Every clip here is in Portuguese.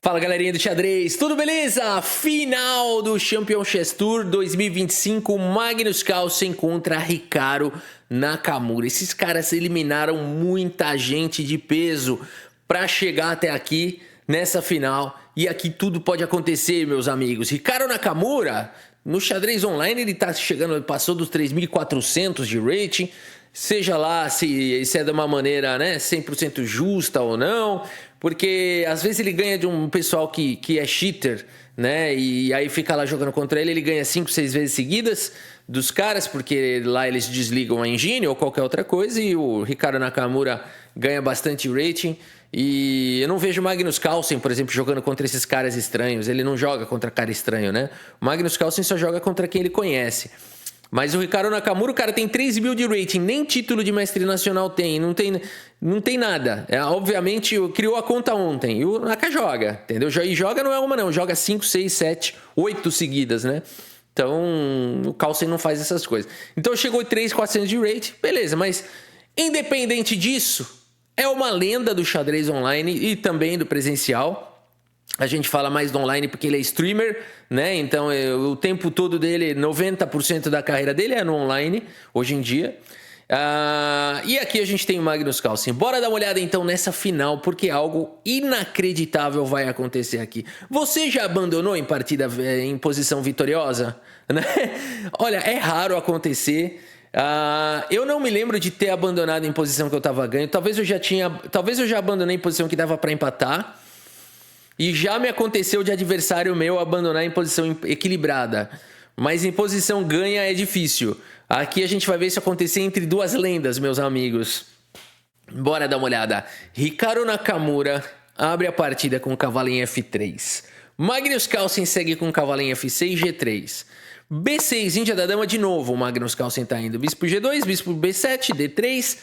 Fala galerinha do xadrez, tudo beleza? Final do Champion Chess Tour 2025, Magnus Carlsen contra Hikaru Nakamura. Esses caras eliminaram muita gente de peso para chegar até aqui nessa final. E aqui tudo pode acontecer, meus amigos. Hikaru Nakamura, no xadrez online, ele tá chegando, passou dos 3.400 de rating. Seja lá se é de uma maneira, né, 100% justa ou não, porque às vezes ele ganha de um pessoal que é cheater, né, e aí fica lá jogando contra ele, ele ganha 5, 6 vezes seguidas dos caras, porque lá eles desligam a engine ou qualquer outra coisa, e o Hikaru Nakamura ganha bastante rating. E eu não vejo o Magnus Carlsen, por exemplo, jogando contra esses caras estranhos. Ele não joga contra cara estranho, né? O Magnus Carlsen só joga contra quem ele conhece. Mas o Hikaru Nakamura, o cara tem 3.000 de rating, nem título de mestre nacional tem, não tem nada. Obviamente, criou a conta ontem, e o Naka joga, entendeu? E joga não é uma não, joga 5, 6, 7, 8 seguidas, né? Então, o Carlsen não faz essas coisas. Então, chegou 3.400 de rating, beleza, mas independente disso, é uma lenda do xadrez online e também do presencial. A gente fala mais do online porque ele é streamer, né? Então, o tempo todo dele, 90% da carreira dele é no online, hoje em dia. E aqui a gente tem o Magnus Carlsen. Bora dar uma olhada então nessa final, porque algo inacreditável vai acontecer aqui. Você já abandonou em partida em posição vitoriosa? Né? Olha, é raro acontecer. Eu não me lembro de ter abandonado em posição que eu tava ganho. Talvez eu já abandonei em posição que dava para empatar. E já me aconteceu de adversário meu abandonar em posição equilibrada. Mas em posição ganha é difícil. Aqui a gente vai ver isso acontecer entre duas lendas, meus amigos. Bora dar uma olhada. Hikaru Nakamura abre a partida com cavalo em F3. Magnus Carlsen segue com cavalo em F6, G3. B6, Índia da Dama de novo. O Magnus Carlsen tá indo. Bispo G2, Bispo B7, D3...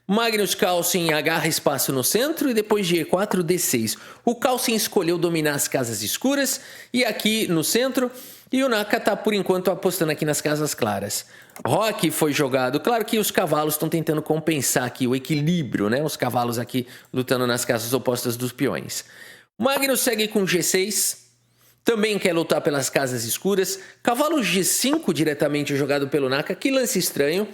Magnus Carlsen agarra espaço no centro e depois de E4, D6. O Carlsen escolheu dominar as casas escuras e aqui no centro. E o Naka tá, por enquanto, apostando aqui nas casas claras. Roque foi jogado. Claro que os cavalos estão tentando compensar aqui o equilíbrio, né? Os cavalos aqui lutando nas casas opostas dos peões. Magnus segue com G6. Também quer lutar pelas casas escuras. Cavalo G5 diretamente jogado pelo Naka. Que lance estranho.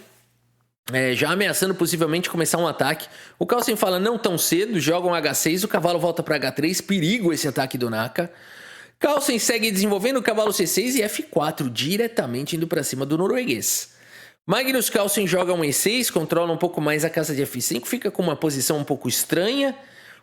Já ameaçando possivelmente começar um ataque. O Carlsen fala não tão cedo, joga um H6, o cavalo volta para H3, perigo esse ataque do Naka. Carlsen segue desenvolvendo o cavalo C6 e F4, diretamente indo para cima do norueguês. Magnus Carlsen joga um E6, controla um pouco mais a casa de F5, fica com uma posição um pouco estranha.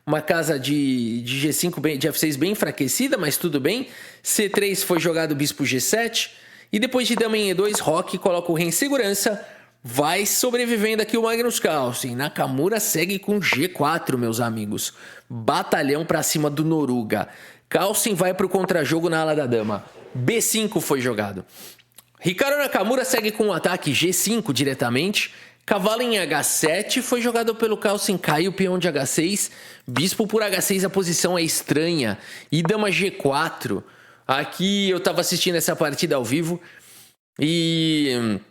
Uma casa de G5, de F6 bem enfraquecida, mas tudo bem. C3 foi jogado bispo G7. E depois de dama em E2, Roque coloca o rei em segurança. Vai sobrevivendo aqui o Magnus Carlsen. Nakamura segue com G4, meus amigos. Batalhão pra cima do Noruga. Carlsen vai pro contrajogo na ala da dama. B5 foi jogado. Hikaru Nakamura segue com o ataque G5 diretamente. Cavalo em H7 foi jogado pelo Carlsen. Cai o peão de H6. Bispo por H6, a posição é estranha. E dama G4. Aqui eu tava assistindo essa partida ao vivo. E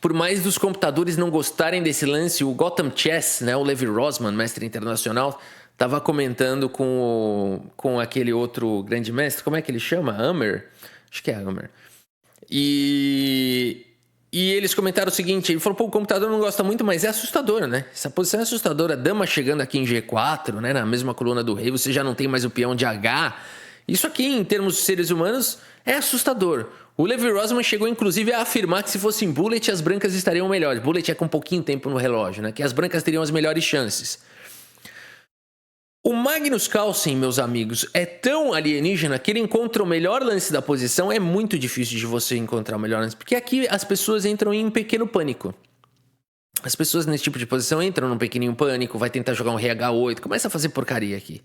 por mais dos computadores não gostarem desse lance, o Gotham Chess, né, o Levi Rosman, mestre internacional, estava comentando com aquele outro grande mestre, como é que ele chama? Hammer? Acho que é Hammer. E eles comentaram o seguinte, ele falou, pô, o computador não gosta muito, mas é assustadora, né? Essa posição é assustadora, dama chegando aqui em G4, né, na mesma coluna do rei, você já não tem mais o peão de H. Isso aqui, em termos de seres humanos, é assustador. O Levi Rosman chegou, inclusive, a afirmar que se fosse em Bullet, as brancas estariam melhores. Bullet é com pouquinho tempo no relógio, né? Que as brancas teriam as melhores chances. O Magnus Carlsen, meus amigos, é tão alienígena que ele encontra o melhor lance da posição. É muito difícil de você encontrar o melhor lance, porque aqui as pessoas entram em um pequeno pânico. As pessoas nesse tipo de posição entram num pequenininho pânico, vai tentar jogar um rei H8, começa a fazer porcaria aqui.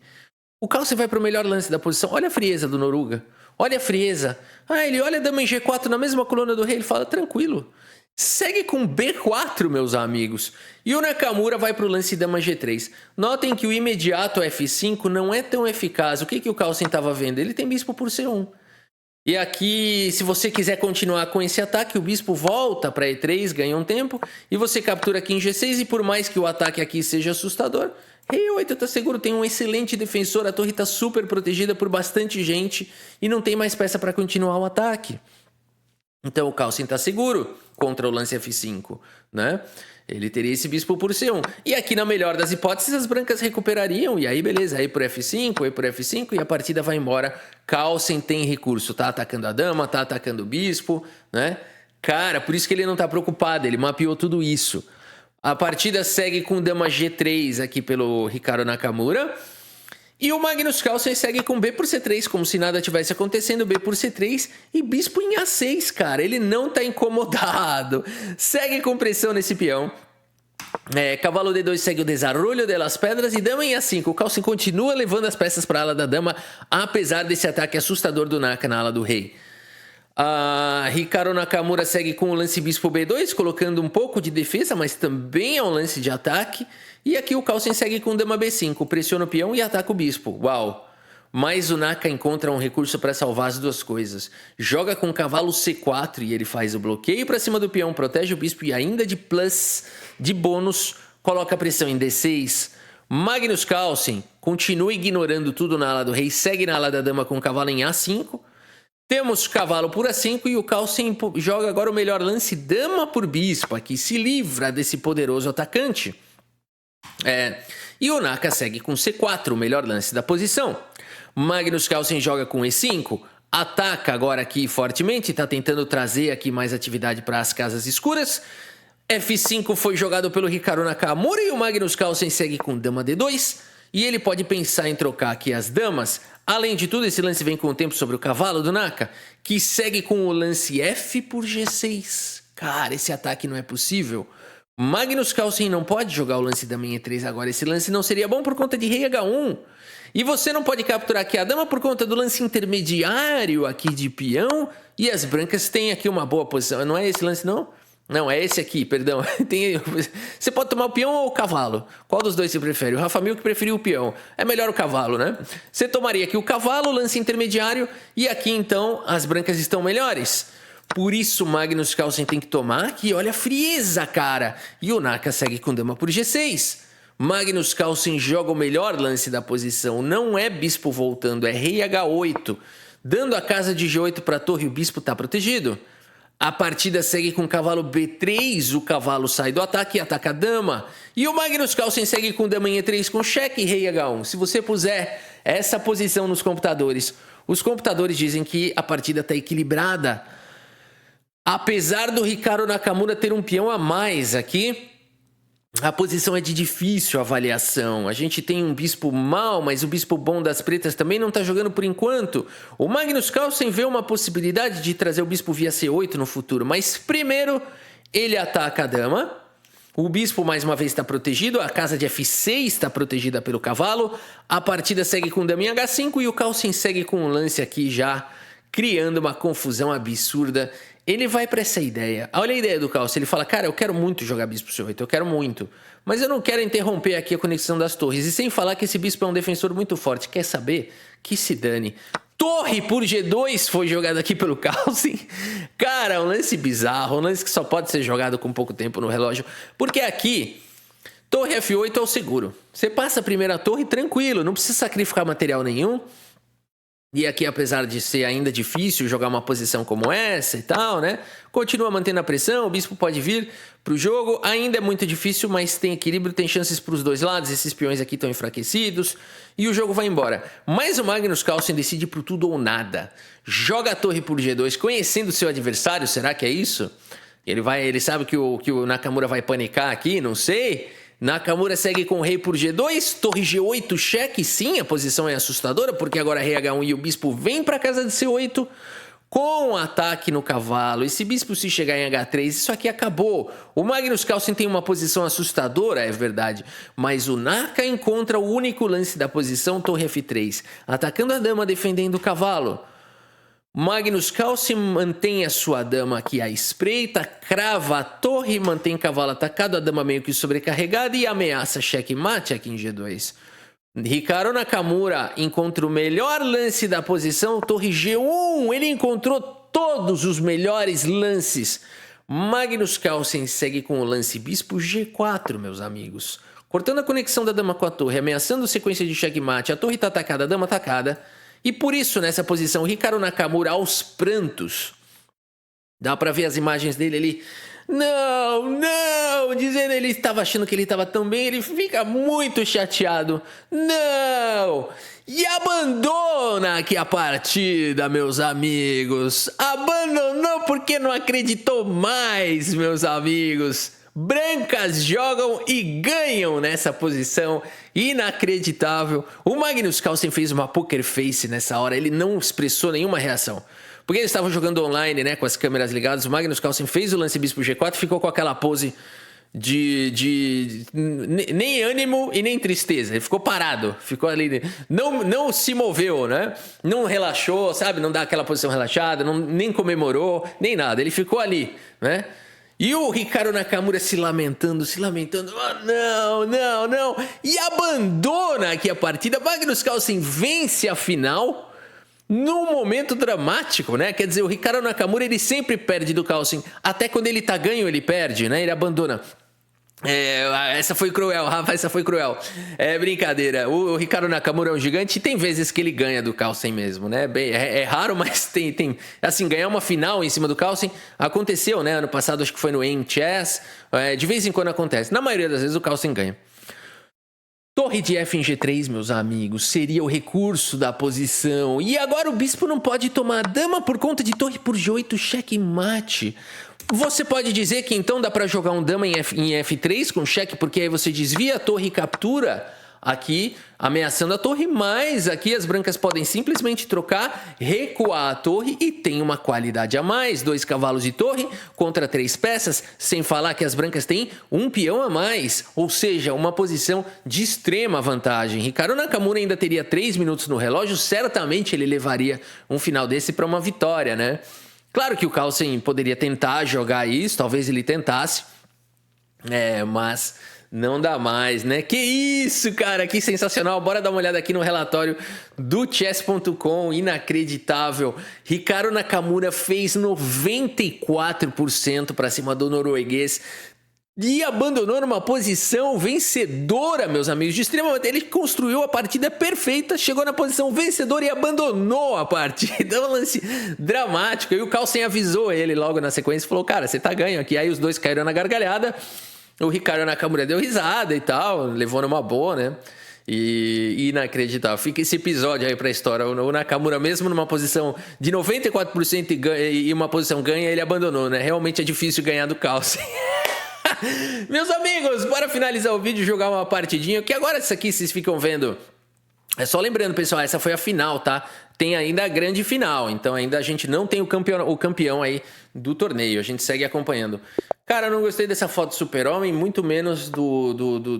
O Carlsen vai para o melhor lance da posição. Olha a frieza do Noruga. Olha a frieza. Ele olha a dama em G4 na mesma coluna do rei. Ele fala, tranquilo. Segue com B4, meus amigos. E o Nakamura vai para o lance dama G3. Notem que o imediato F5 não é tão eficaz. O que o Carlsen estava vendo? Ele tem bispo por C1. E aqui, se você quiser continuar com esse ataque, o bispo volta para E3, ganha um tempo, e você captura aqui em G6, e por mais que o ataque aqui seja assustador, rei E8 tá seguro, tem um excelente defensor, a torre tá super protegida por bastante gente, e não tem mais peça para continuar o ataque. Então o Carlsen tá seguro contra o lance F5, né? Ele teria esse bispo por C1. E aqui, na melhor das hipóteses, as brancas recuperariam. E aí, beleza, aí por F5, aí por F5 e a partida vai embora. Carlsen tem recurso, tá atacando a dama, tá atacando o bispo, né? Cara, por isso que ele não tá preocupado, ele mapeou tudo isso. A partida segue com dama G3 aqui pelo Hikaru Nakamura. E o Magnus Carlsen segue com B por C3, como se nada tivesse acontecendo, B por C3 e bispo em A6, cara. Ele não tá incomodado. Segue com pressão nesse peão. Cavalo D2 segue o desarrollo das pedras e dama em A5. O Carlsen continua levando as peças para a ala da dama, apesar desse ataque assustador do Naka na ala do rei. Hikaru Nakamura segue com o lance bispo B2, colocando um pouco de defesa, mas também é um lance de ataque. E aqui o Carlsen segue com dama B5, pressiona o peão e ataca o bispo. Uau! Mas o Naka encontra um recurso para salvar as duas coisas. Joga com cavalo C4 e ele faz o bloqueio para cima do peão, protege o bispo e ainda de plus, de bônus, coloca pressão em D6. Magnus Carlsen continua ignorando tudo na ala do rei, segue na ala da dama com o cavalo em A5. Temos cavalo por A5 e o Carlsen joga agora o melhor lance, dama por bispo, aqui se livra desse poderoso atacante. E o Naka segue com C4, o melhor lance da posição. Magnus Carlsen joga com E5, ataca agora aqui fortemente, está tentando trazer aqui mais atividade para as casas escuras. F5 foi jogado pelo Hikaru Nakamura e o Magnus Carlsen segue com dama D2. E ele pode pensar em trocar aqui as damas. Além de tudo, esse lance vem com o tempo sobre o cavalo do Naka, que segue com o lance F por G6. Cara, esse ataque não é possível. Magnus Carlsen não pode jogar o lance dama em E3 agora. Esse lance não seria bom por conta de rei H1. E você não pode capturar aqui a dama por conta do lance intermediário aqui de peão. E as brancas têm aqui uma boa posição. Não é esse lance, não? Não, é esse aqui, perdão. Você pode tomar o peão ou o cavalo? Qual dos dois você prefere? O Rafa Milk preferiu o peão. É melhor o cavalo, né? Você tomaria aqui o cavalo, lance intermediário. E aqui, então, as brancas estão melhores. Por isso, Magnus Carlsen tem que tomar aqui. Olha a frieza, cara. E o Naka segue com dama por G6. Magnus Carlsen joga o melhor lance da posição. Não é bispo voltando, é rei H8. Dando a casa de G8 para a torre, o bispo está protegido. A partida segue com o cavalo B3, o cavalo sai do ataque e ataca a dama. E o Magnus Carlsen segue com dama em E3 com cheque e rei H1. Se você puser essa posição nos computadores, os computadores dizem que a partida está equilibrada. Apesar do Hikaru Nakamura ter um peão a mais aqui, a posição é de difícil avaliação. A gente tem um bispo mal, mas o bispo bom das pretas também não está jogando por enquanto. O Magnus Carlsen vê uma possibilidade de trazer o bispo via C8 no futuro, mas primeiro ele ataca a dama. O bispo mais uma vez está protegido, a casa de F6 está protegida pelo cavalo. A partida segue com dama em H5 e o Carlsen segue com um lance aqui já criando uma confusão absurda. Ele vai para essa ideia. Olha a ideia do Carlsen. Ele fala, cara, eu quero muito jogar bispo C8, eu quero muito. Mas eu não quero interromper aqui a conexão das torres. E sem falar que esse bispo é um defensor muito forte. Quer saber? Que se dane. Torre por G2 foi jogada aqui pelo Carlsen. Cara, um lance bizarro. Um lance que só pode ser jogado com pouco tempo no relógio. Porque aqui, torre F8 é o seguro. Você passa a primeira torre tranquilo. Não precisa sacrificar material nenhum. E aqui, apesar de ser ainda difícil jogar uma posição como essa e tal, né? Continua mantendo a pressão, o bispo pode vir pro jogo. Ainda é muito difícil, mas tem equilíbrio, tem chances para os dois lados. Esses peões aqui estão enfraquecidos e o jogo vai embora. Mas o Magnus Carlsen decide pro tudo ou nada. Joga a torre por G2, conhecendo o seu adversário, será que é isso? Ele sabe que o Nakamura vai panicar aqui, não sei. Nakamura segue com o rei por G2, torre G8, cheque, sim, a posição é assustadora, porque agora rei H1 e o bispo vem para casa de C8 com ataque no cavalo. Esse bispo se chegar em H3, isso aqui acabou. O Magnus Carlsen tem uma posição assustadora, é verdade, mas o Naka encontra o único lance da posição, torre F3, atacando a dama, defendendo o cavalo. Magnus Carlsen mantém a sua dama aqui à espreita, crava a torre, mantém o cavalo atacado, a dama meio que sobrecarregada e ameaça checkmate aqui em G2. Hikaru Nakamura encontra o melhor lance da posição, torre G1, ele encontrou todos os melhores lances. Magnus Carlsen segue com o lance bispo G4, meus amigos. Cortando a conexão da dama com a torre, ameaçando sequência de checkmate, a torre tá atacada, a dama atacada. E por isso, nessa posição, Hikaru Nakamura aos prantos. Dá pra ver as imagens dele ali. Não, não, dizendo ele estava achando que ele estava tão bem, ele fica muito chateado. Não! E abandona aqui a partida, meus amigos. Abandonou porque não acreditou mais, meus amigos. Brancas jogam e ganham nessa posição inacreditável. O Magnus Carlsen fez uma poker face nessa hora, ele não expressou nenhuma reação. Porque eles estavam jogando online, né, com as câmeras ligadas. O Magnus Carlsen fez o lance bispo G4 e ficou com aquela pose de nem ânimo e nem tristeza. Ele ficou parado, ficou ali, não se moveu, né? Não relaxou, sabe? Não dá aquela posição relaxada, nem comemorou, nem nada. Ele ficou ali, né? E o Hikaru Nakamura se lamentando, oh, não, não, não. E abandona aqui a partida. Magnus Carlsen vence a final num momento dramático, né? Quer dizer, o Hikaru Nakamura, ele sempre perde do Carlsen. Até quando ele tá ganho, ele perde, né? Ele abandona. Essa foi cruel, Rafa, essa foi cruel. É brincadeira. O Hikaru Nakamura é um gigante e tem vezes que ele ganha do Carlsen mesmo, né? É raro, mas tem. Assim, ganhar uma final em cima do Carlsen aconteceu, né? Ano passado, acho que foi no Aim Chess. De vez em quando acontece. Na maioria das vezes, o Carlsen ganha. Torre de F em G3, meus amigos, seria o recurso da posição. E agora o bispo não pode tomar a dama por conta de torre por G8, checkmate. Você pode dizer que então dá para jogar um dama em F3 com cheque, porque aí você desvia a torre e captura aqui, ameaçando a torre, mas aqui as brancas podem simplesmente trocar, recuar a torre e tem uma qualidade a mais, 2 cavalos de torre contra 3 peças, sem falar que as brancas têm um peão a mais, ou seja, uma posição de extrema vantagem. Hikaru Nakamura ainda teria 3 minutos no relógio, certamente ele levaria um final desse para uma vitória, né? Claro que o Carlsen poderia tentar jogar isso, talvez ele tentasse, mas não dá mais, né? Que isso, cara, que sensacional. Bora dar uma olhada aqui no relatório do chess.com, inacreditável. Hikaru Nakamura fez 94% para cima do norueguês e abandonou numa posição vencedora, meus amigos, de extrema. Ele construiu a partida perfeita, chegou na posição vencedora e abandonou a partida. É um lance dramático. E o Carlsen avisou ele logo na sequência e falou: cara, você tá ganho aqui. Aí os dois caíram na gargalhada. O Hikaru Nakamura deu risada e tal, levou numa boa, né? E inacreditável. Fica esse episódio aí pra história. O Nakamura, mesmo numa posição de 94% e uma posição ganha, ele abandonou, né? Realmente é difícil ganhar do Carlsen. Meus amigos, bora finalizar o vídeo e jogar uma partidinha. Que agora isso aqui vocês ficam vendo. É só lembrando, pessoal, essa foi a final, tá? Tem ainda a grande final, então ainda a gente não tem o campeão aí do torneio. A gente segue acompanhando. Cara, eu não gostei dessa foto do Super-Homem, muito menos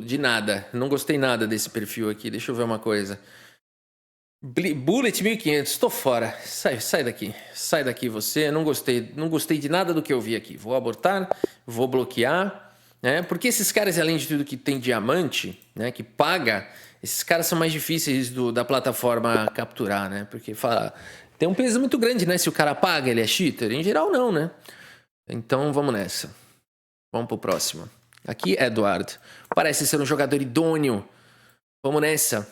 de nada. Não gostei nada desse perfil aqui. Deixa eu ver uma coisa. Bullet 1500, tô fora. Sai daqui. Sai daqui você. Não gostei de nada do que eu vi aqui. Vou abortar, vou bloquear, né? Porque esses caras, além de tudo que tem diamante, né, que paga, esses caras são mais difíceis da plataforma capturar, né? Porque tem um peso muito grande, né? Se o cara paga, ele é cheater. Em geral, não, né? Então, vamos nessa. Vamos pro próximo. Aqui, Edward. Parece ser um jogador idôneo. Vamos nessa.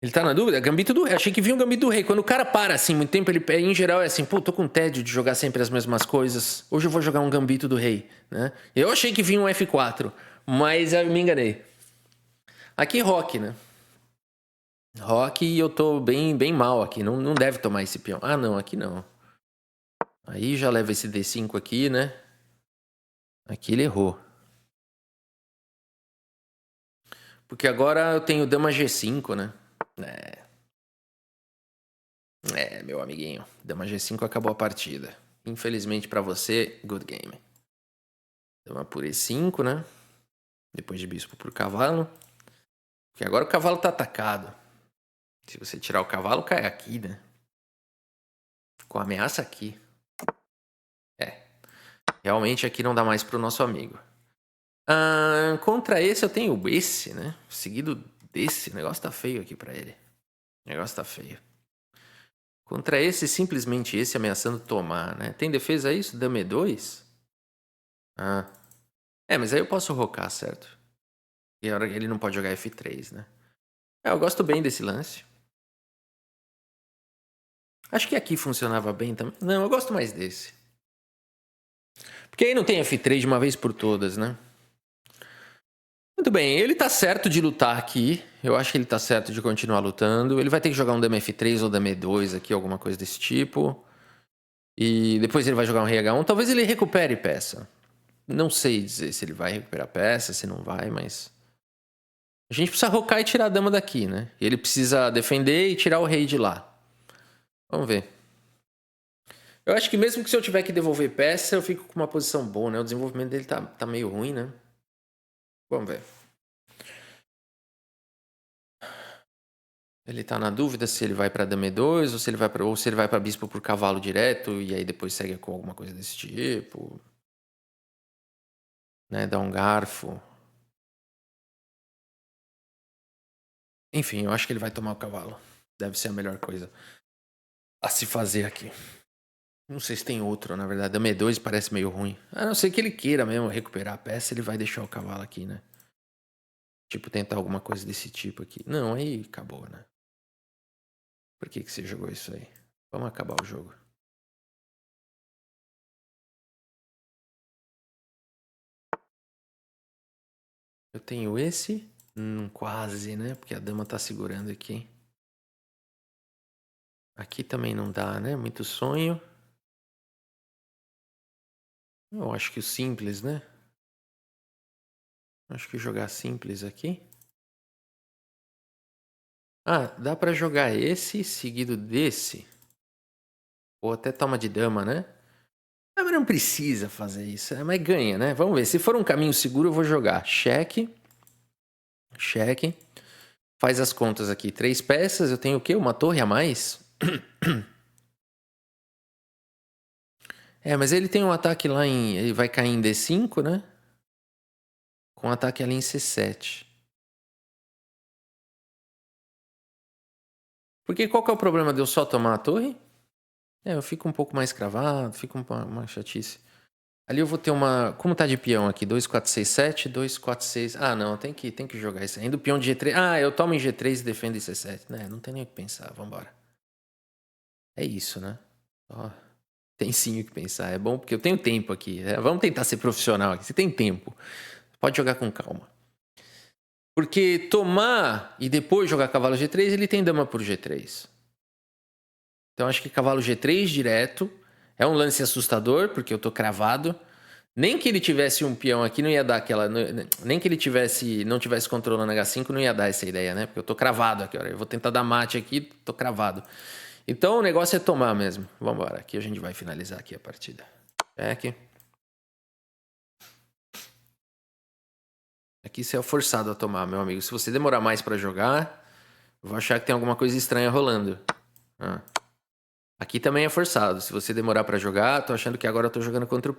Ele tá na dúvida? Gambito do Rei. Achei que vinha um Gambito do Rei. Quando o cara para assim muito tempo, ele em geral é assim, pô, tô com tédio de jogar sempre as mesmas coisas. Hoje eu vou jogar um Gambito do Rei, né? Eu achei que vinha um F4, mas eu me enganei. Aqui Rock, né? Rock e eu tô bem mal aqui. Não deve tomar esse peão. Ah, não, aqui não. Aí já leva esse D5 aqui, né? Aqui ele errou. Porque agora eu tenho dama G5, né? Meu amiguinho. Dama G5 acabou a partida. Infelizmente pra você, good game. Dama por E5, né? Depois de bispo por cavalo. Porque agora o cavalo tá atacado. Se você tirar o cavalo, cai aqui, né? Com ameaça aqui. Realmente aqui não dá mais pro nosso amigo. Contra esse eu tenho esse, né? Seguido desse. O negócio tá feio aqui pra ele. O negócio tá feio. Contra esse, simplesmente esse ameaçando tomar, né? Tem defesa isso? Dama E2? Mas aí eu posso rocar, certo? E agora ele não pode jogar F3, né? Eu gosto bem desse lance. Acho que aqui funcionava bem também. Não, eu gosto mais desse. Porque aí não tem F3 de uma vez por todas, né? Muito bem, ele tá certo de lutar aqui. Eu acho que ele tá certo de continuar lutando. Ele vai ter que jogar um Dama F3 ou Dama E2 aqui, alguma coisa desse tipo. E depois ele vai jogar um Rei H1. Talvez ele recupere peça. Não sei dizer se ele vai recuperar peça, se não vai, mas... A gente precisa rocar e tirar a dama daqui, né? E ele precisa defender e tirar o rei de lá. Vamos ver. Eu acho que mesmo que se eu tiver que devolver peça, eu fico com uma posição boa, né? O desenvolvimento dele tá meio ruim, né? Vamos ver. Ele tá na dúvida se ele vai pra dama E2 ou se ele vai pra bispo por cavalo direto e aí depois segue com alguma coisa desse tipo. Né? Dá um garfo. Enfim, eu acho que ele vai tomar o cavalo. Deve ser a melhor coisa a se fazer aqui. Não sei se tem outro, na verdade. Dama E2 parece meio ruim. A não ser que ele queira mesmo recuperar a peça, ele vai deixar o cavalo aqui, né? Tipo, tentar alguma coisa desse tipo aqui. Não, aí acabou, né? Por que você jogou isso aí? Vamos acabar o jogo. Eu tenho esse. Quase, né? Porque a dama tá segurando aqui. Aqui também não dá, né? Muito sonho. Eu acho que o simples, né? Acho que jogar simples aqui. Dá pra jogar esse seguido desse. Ou até toma de dama, né? Mas não precisa fazer isso. Mas ganha, né? Vamos ver. Se for um caminho seguro, eu vou jogar. Cheque. Cheque. Faz as contas aqui. 3 peças. Eu tenho o quê? Uma torre a mais? Mas ele tem um ataque lá em... Ele vai cair em D5, né? Com ataque ali em C7. Porque qual que é o problema de eu só tomar a torre? Eu fico um pouco mais cravado. Fica uma chatice. Ali eu vou ter uma... Como tá de peão aqui? 2, 4, 6, 7. 2, 4, 6... Não. Tem que jogar isso ainda. O peão de G3... eu tomo em G3 e defendo em C7. Né? Não tem nem o que pensar. Vambora. É isso, né? Tem sim o que pensar. É bom porque eu tenho tempo aqui. Vamos tentar ser profissional aqui. Você tem tempo. Pode jogar com calma. Porque tomar e depois jogar cavalo G3, ele tem dama por G3. Então acho que cavalo G3 direto é um lance assustador, porque eu tô cravado. Nem que ele tivesse um peão aqui, não ia dar aquela... Nem que ele não tivesse controlando H5, não ia dar essa ideia, né? Porque eu tô cravado aqui. Olha. Eu vou tentar dar mate aqui, tô cravado. Então o negócio é tomar mesmo. Vamos embora. Aqui a gente vai finalizar aqui a partida. Aqui. Aqui você é forçado a tomar, meu amigo. Se você demorar mais pra jogar, eu vou achar que tem alguma coisa estranha rolando. Aqui também é forçado. Se você demorar pra jogar, tô achando que agora eu tô jogando contra o...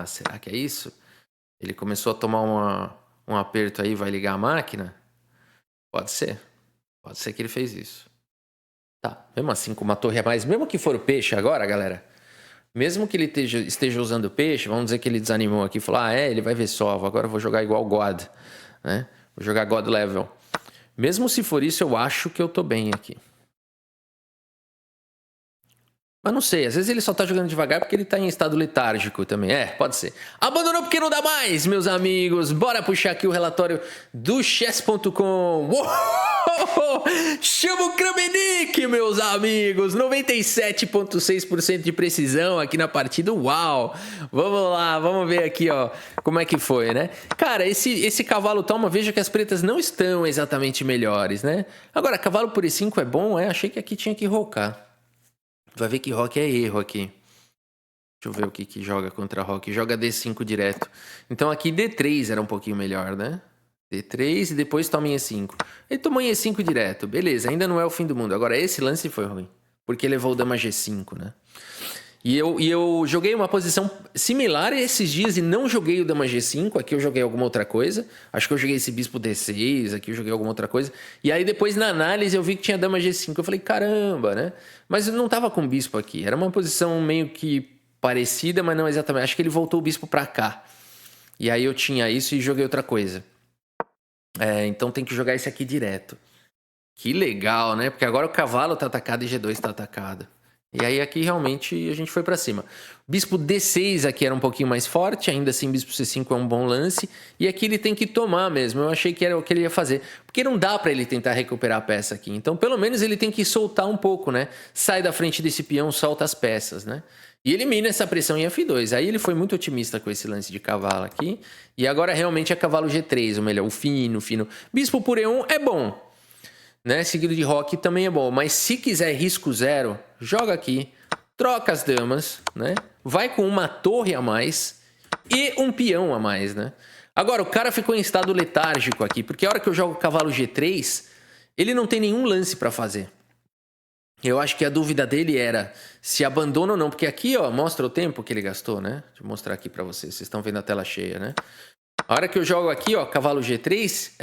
será que é isso? Ele começou a tomar um aperto aí, vai ligar a máquina? Pode ser. Pode ser que ele fez isso. Tá, mesmo assim, com uma torre a mais, mesmo que for o peixe agora, galera, mesmo que ele esteja usando peixe, vamos dizer que ele desanimou aqui e falou, ele vai ver só, agora eu vou jogar igual God, né? Vou jogar God level. Mesmo se for isso, eu acho que eu tô bem aqui. Mas não sei, às vezes ele só tá jogando devagar porque ele tá em estado letárgico também. Pode ser. Abandonou porque não dá mais, meus amigos. Bora puxar aqui o relatório do chess.com. Chama o Kramnik, meus amigos. 97,6% de precisão aqui na partida. Uau! Vamos lá, vamos ver aqui, ó, como é que foi, né? Cara, esse cavalo toma, veja que as pretas não estão exatamente melhores, né? Agora, cavalo por E5 é bom, Achei que aqui tinha que rocar. Vai ver que rock é erro aqui. Deixa eu ver o que joga contra rock. Joga D5 direto. Então aqui D3 era um pouquinho melhor, né? D3 e depois toma em E5. Ele tomou em E5 direto. Beleza, ainda não é o fim do mundo. Agora esse lance foi ruim. Porque levou o dama G5, né? E eu joguei uma posição similar esses dias e não joguei o dama G5. Aqui eu joguei alguma outra coisa. Acho que eu joguei esse bispo D6, aqui eu joguei alguma outra coisa. E aí depois na análise eu vi que tinha dama G5. Eu falei, caramba, né? Mas eu não tava com bispo aqui. Era uma posição meio que parecida, mas não exatamente. Acho que ele voltou o bispo pra cá. E aí eu tinha isso e joguei outra coisa. Então tem que jogar esse aqui direto. Que legal, né? Porque agora o cavalo tá atacado e G2 tá atacado. E aí aqui realmente a gente foi pra cima. Bispo D6 aqui era um pouquinho mais forte, ainda assim bispo C5 é um bom lance. E aqui ele tem que tomar mesmo, eu achei que era o que ele ia fazer. Porque não dá pra ele tentar recuperar a peça aqui. Então pelo menos ele tem que soltar um pouco, né? Sai da frente desse peão, solta as peças, né? E elimina essa pressão em F2. Aí ele foi muito otimista com esse lance de cavalo aqui. E agora realmente é cavalo G3, ou melhor, o fino. Bispo por E1 é bom. Né? Seguido de roque também é bom, mas se quiser risco zero, joga aqui, troca as damas, né? Vai com uma torre a mais e um peão a mais, né? Agora, o cara ficou em estado letárgico aqui, porque a hora que eu jogo cavalo G3, ele não tem nenhum lance para fazer. Eu acho que a dúvida dele era se abandona ou não, porque aqui, ó, mostra o tempo que ele gastou, né? Deixa eu mostrar aqui para vocês, vocês estão vendo a tela cheia, né? A hora que eu jogo aqui, ó, cavalo G3,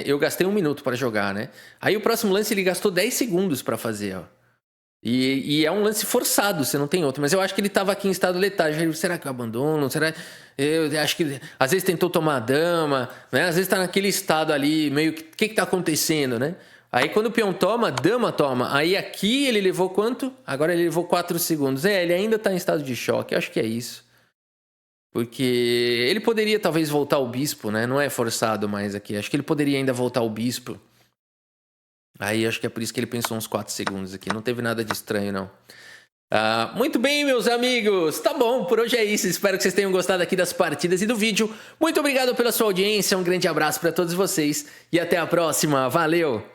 eu gastei 1 minuto para jogar, né? Aí o próximo lance ele gastou 10 segundos para fazer, ó. E é um lance forçado, você não tem outro. Mas eu acho que ele tava aqui em estado letárgico. Será que eu abandono? Será? Eu acho que às vezes tentou tomar a dama, né? Às vezes tá naquele estado ali, meio que... O que tá acontecendo, né? Aí quando o peão toma, a dama toma. Aí aqui ele levou quanto? Agora ele levou 4 segundos. Ele ainda tá em estado de choque. Eu acho que é isso. Porque ele poderia talvez voltar o bispo, né? Não é forçado mais aqui. Acho que ele poderia ainda voltar o bispo. Aí acho que é por isso que ele pensou uns 4 segundos aqui. Não teve nada de estranho, não. Muito bem, meus amigos. Tá bom, por hoje é isso. Espero que vocês tenham gostado aqui das partidas e do vídeo. Muito obrigado pela sua audiência. Um grande abraço para todos vocês. E até a próxima. Valeu!